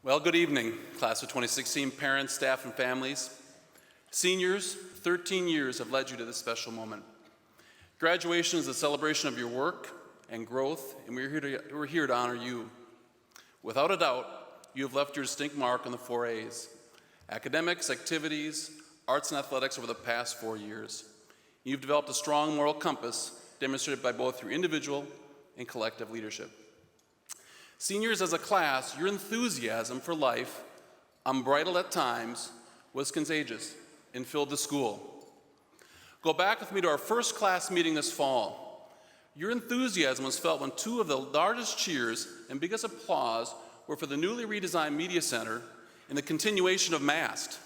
Well, good evening, class of 2016, parents, staff, and families. Seniors, 13 years have led you to this special moment. Graduation is a celebration of your work and growth, and we're here to honor you. Without a doubt, you have left your distinct mark on the 4 A's: academics, activities, arts, and athletics over the past 4 years. You've developed a strong moral compass demonstrated by both your individual and collective leadership. Seniors, as a class, your enthusiasm for life, unbridled at times, was contagious and filled the school. Go back with me to our first class meeting this fall. Your enthusiasm was felt when 2 of the largest cheers and biggest applause were for the newly redesigned Media Center and the continuation of Mast.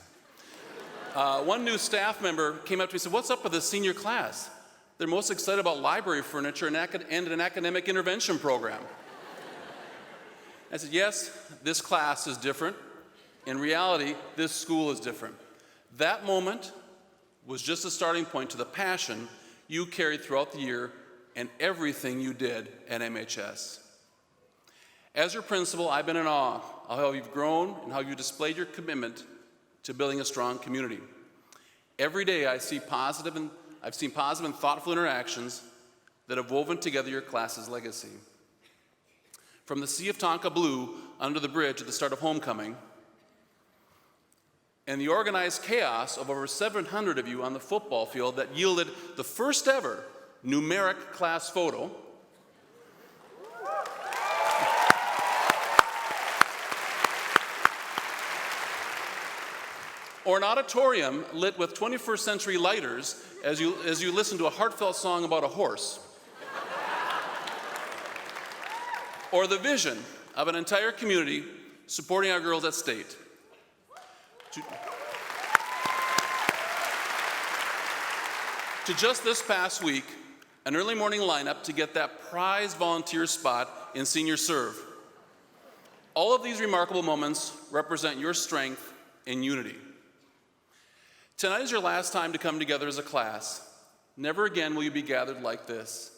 One new staff member came up to me and said, "What's up with the senior class? They're most excited about library furniture and an academic intervention program." I said, yes, this class is different. In reality, this school is different. That moment was just a starting point to the passion you carried throughout the year and everything you did at MHS. As your principal, I've been in awe of how you've grown and how you displayed your commitment to building a strong community. Every day I've seen positive and thoughtful interactions that have woven together your class's legacy. From the Sea of Tonka blue under the bridge at the start of homecoming, and the organized chaos of over 700 of you on the football field that yielded the first ever numeric class photo, or an auditorium lit with 21st century lighters as you listen to a heartfelt song about a horse, or the vision of an entire community supporting our girls at state. To just this past week, an early morning lineup to get that prized volunteer spot in Senior Serve. All of these remarkable moments represent your strength and unity. Tonight is your last time to come together as a class. Never again will you be gathered like this.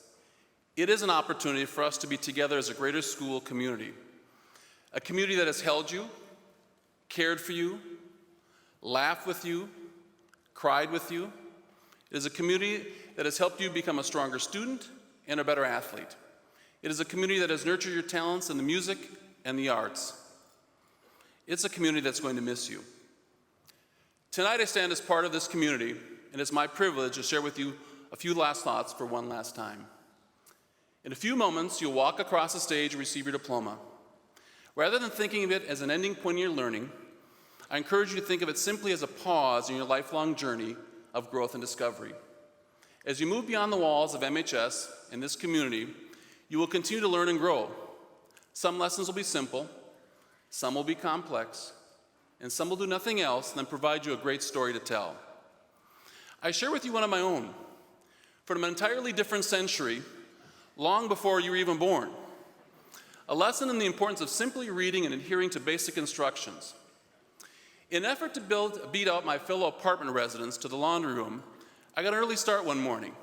It is an opportunity for us to be together as a greater school community. A community that has held you, cared for you, laughed with you, cried with you. It is a community that has helped you become a stronger student and a better athlete. It is a community that has nurtured your talents in the music and the arts. It's a community that's going to miss you. Tonight I stand as part of this community, and it's my privilege to share with you a few last thoughts for one last time. In a few moments, you'll walk across the stage and receive your diploma. Rather than thinking of it as an ending point in your learning, I encourage you to think of it simply as a pause in your lifelong journey of growth and discovery. As you move beyond the walls of MHS and this community, you will continue to learn and grow. Some lessons will be simple, some will be complex, and some will do nothing else than provide you a great story to tell. I share with you one of my own, from an entirely different century, long before you were even born. A lesson in the importance of simply reading and adhering to basic instructions. In an effort to beat out my fellow apartment residents to the laundry room, I got an early start one morning.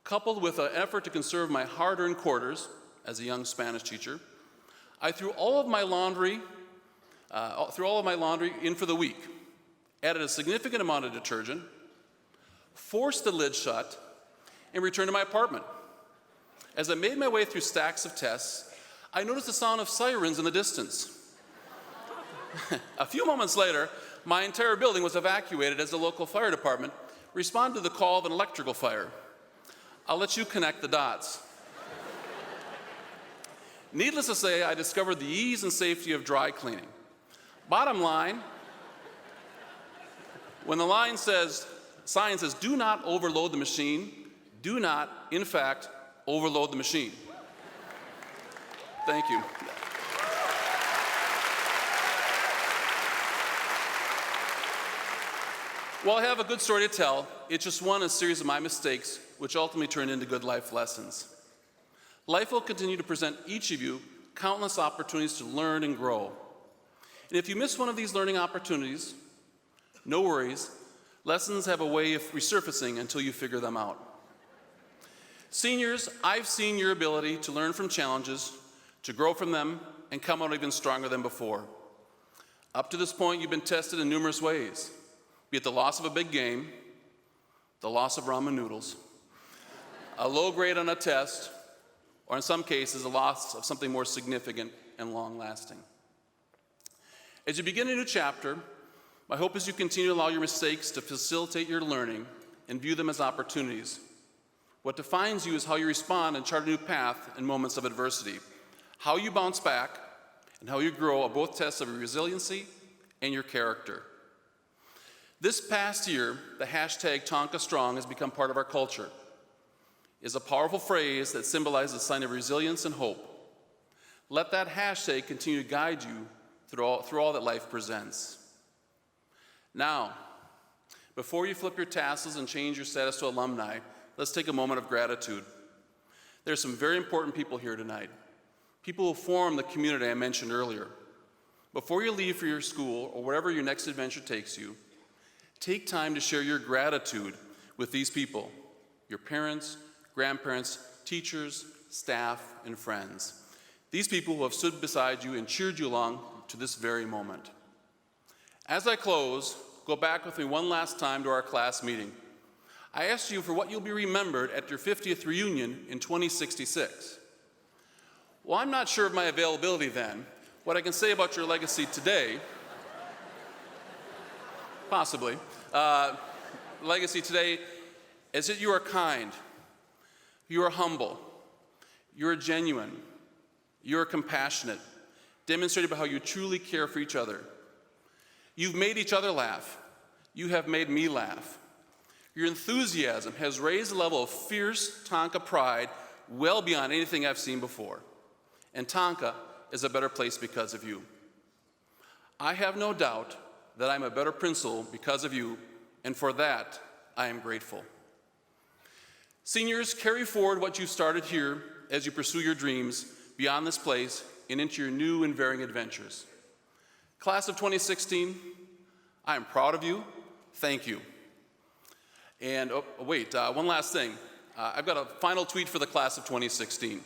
Coupled with an effort to conserve my hard-earned quarters as a young Spanish teacher, I threw all of my laundry in for the week, added a significant amount of detergent, forced the lid shut, and returned to my apartment. As I made my way through stacks of tests, I noticed the sound of sirens in the distance. A few moments later, my entire building was evacuated as the local fire department responded to the call of an electrical fire. I'll let you connect the dots. Needless to say, I discovered the ease and safety of dry cleaning. Bottom line, when the sign says, "Do not overload the machine," do not, in fact, overload the machine. Thank you. While I have a good story to tell, it's just one in a series of my mistakes, which ultimately turned into good life lessons. Life will continue to present each of you countless opportunities to learn and grow. And if you miss one of these learning opportunities, no worries. Lessons have a way of resurfacing until you figure them out. Seniors, I've seen your ability to learn from challenges, to grow from them, and come out even stronger than before. Up to this point, you've been tested in numerous ways, be it the loss of a big game, the loss of ramen noodles, a low grade on a test, or in some cases, a loss of something more significant and long-lasting. As you begin a new chapter, my hope is you continue to allow your mistakes to facilitate your learning and view them as opportunities. What defines you is how you respond and chart a new path in moments of adversity, how you bounce back, and how you grow are both tests of your resiliency and your character. This past year, the hashtag Tonka Strong has become part of our culture. It is a powerful phrase that symbolizes a sign of resilience and hope. Let that hashtag continue to guide you through all that life presents. Now, before you flip your tassels and change your status to alumni, let's take a moment of gratitude. There are some very important people here tonight, people who form the community I mentioned earlier. Before you leave for your school or wherever your next adventure takes you, take time to share your gratitude with these people, your parents, grandparents, teachers, staff, and friends. These people who have stood beside you and cheered you along to this very moment. As I close, go back with me one last time to our class meeting. I asked you for what you'll be remembered at your 50th reunion in 2066. Well, I'm not sure of my availability then. What I can say about your legacy today, possibly, legacy today is that you are kind, you are humble, you are genuine, you are compassionate, demonstrated by how you truly care for each other. You've made each other laugh. You have made me laugh. Your enthusiasm has raised the level of fierce Tonka pride well beyond anything I've seen before. And Tonka is a better place because of you. I have no doubt that I'm a better principal because of you, and for that, I am grateful. Seniors, carry forward what you started here as you pursue your dreams beyond this place and into your new and varying adventures. Class of 2016, I am proud of you. Thank you. And one last thing. I've got a final tweet for the class of 2016.